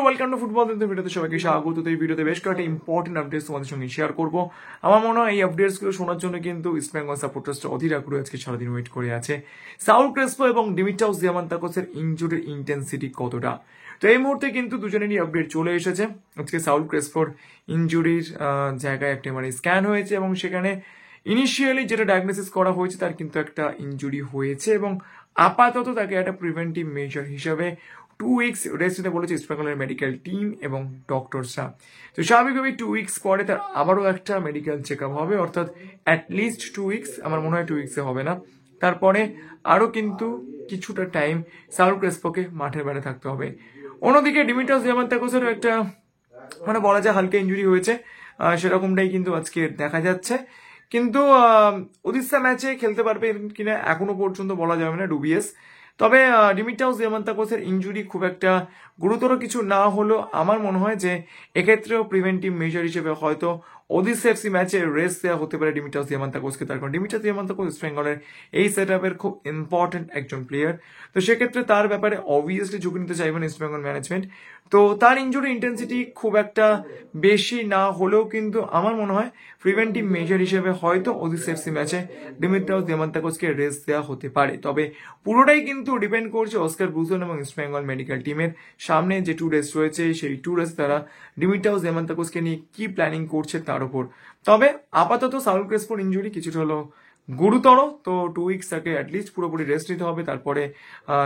Welcome to football ভিডিওতে সবাইকে স্বাগত। এই ভিডিওতে বেশ কয়েকটা ইম্পর্টেন্ট আপডেটস তোমাদের সঙ্গে শেয়ার করবো। আমার মনে হয় এই আপডেটস গুলো শোনার জন্য কিন্তু ইস্ট বেঙ্গল সাপোর্টার্সরা অধীর আগ্রহে আজকে সারাদিন ওয়েট করে আছে। সাউল ক্রেসপো এবং ডিমিট্রাউস দিয়ামান্তাকোসের ইনজুরির ইন্টেন্সিটি কতটা, তো এই মুহূর্তে কিন্তু দুজনেরই আপডেট চলে এসেছে। আজকে সাউল ক্রেসপোর ইনজুরির জায়গায় একটা স্ক্যান হয়েছে এবং সেখানে ইনিশিয়ালি যেটা ডায়াগনোসিস করা হয়েছে তার কিন্তু একটা ইনজুরি হয়েছে এবং আপাতত তাকে একটা প্রিভেন্টিভ মেজার হিসাবে 2 উইকস রেস্ট নিতে বলেছে ইস্ট বেঙ্গলের মেডিকেল টিম এবং ডক্টরসরা। তো স্বাভাবিকভাবেই 2 উইকস পরে তার আবারও একটা মেডিকেল চেক আপ হবে, অর্থাৎ অ্যাটলিস্ট 2 উইকস, আমার মনে হয় 2 উইকসে হবে না। তারপরে আরও কিন্তু কিছুটা টাইম সাউল ক্রেসপোকে মাঠের বাইরে থাকতে হবে। অন্যদিকে ডিমিট্রাউস দিয়ামান্তাকোসেরও একটা বলা যায় হালকা ইনজুরি হয়েছে, সেরকমটাই কিন্তু আজকে দেখা যাচ্ছে। কিন্তু ওদিশা ম্যাচে খেলতে পারবে কিনা এখনো পর্যন্ত বলা যাবে না, ডুবিএস। তবে ডিমিট্রাউস দিয়ামান্তাকোসের ইনজুরি খুব একটা গুরুতর কিছু না হলেও আমার মনে হয় যে এক্ষেত্রেও প্রিভেন্টিভ মেজার হিসেবে হয়তো ওদিশা এফসি ম্যাচে রেস্ট দেওয়া হতে পারে ডিমিট্রাউস দিয়ামান্তাকোসকে। তার কারণ ডিমিট্রাউস দিয়ামান্তাকোস ইস্ট বেঙ্গলের এই সেট আপের খুব ইম্পর্টেন্ট একজন প্লেয়ার। তো সেক্ষেত্রে তার ব্যাপারে অবভিয়াসলি ঝুঁকি নিতে চাইবেন ইস্ট বেঙ্গল ম্যানেজমেন্ট। তো তার ইনজুরি ইন্টেন্সিটি খুব একটা বেশি না হলেও কিন্তু আমার মনে হয় প্রিভেন্টিভ মেজার হিসেবে হয়তো ওদিশা এফসি ম্যাচে ডিমিট্রাউস দিয়ামান্তাকোসকে রেস্ট দেওয়া হতে পারে। তবে পুরোটাই কিন্তু ডিপেন্ড করছে অস্কার ব্রুসন এবং ইস্ট বেঙ্গল মেডিকেল টিমের সামনে যে 2 রেস্ট রয়েছে, সেই 2 রেস্ট তারা ডিমিট্রাউস দিয়ামান্তাকোসকে নিয়ে কি প্ল্যানিং করছে তার উপর। তবে আপাতত সাউল ক্রেসপোর ইনজুরি কিছুটা হলো গুরুতর, তো 2 উইকস তাকে অ্যাটলিস্ট পুরোপুরি রেস্ট নিতে হবে। তারপরে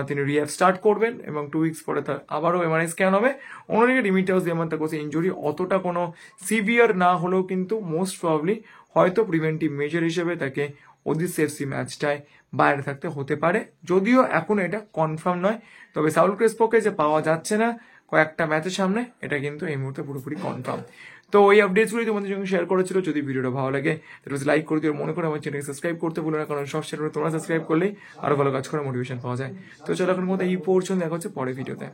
তিনি রিহ্যাব স্টার্ট করবেন এবং 2 উইকস পরে তার আবারও এমআরআই স্ক্যান হবে। অন্যদিকে ডিমিট্রাউস দিয়ামান্তাকোসের ইনজুরি অতটা কোনো সিভিয়ার না হলেও কিন্তু মোস্ট প্রবাবলি হয়তো প্রিভেন্টিভ মেজার হিসেবে তাকে ওদিশা এফসি ম্যাচটায় বাইরে থাকতে হতে পারে, যদিও এখন এটা কনফার্ম নয়। তবে সাউল ক্রেসপোকে যে পাওয়া যাচ্ছে না কয়েকটা ম্যাচের সামনে, এটা কিন্তু এই মুহূর্তে পুরোপুরি কনফার্ম। তো এই আপডেটসগুলি তোমাদের সঙ্গে শেয়ার করেছিল। যদি ভিডিওটা ভালো লাগে তাহলে লাইক করে দিও, মনে করে আমার চ্যানেলকে সাবস্ক্রাইব করতে বলো না, কারণ সব চ্যানেলে তোমরা সাবস্ক্রাইব করলেই আরো ভালো কাজ করার মোটিভেশন পাওয়া যায়। তো চলো এখন মতো এই পর্যন্ত দেখা হচ্ছে পরের ভিডিওতে।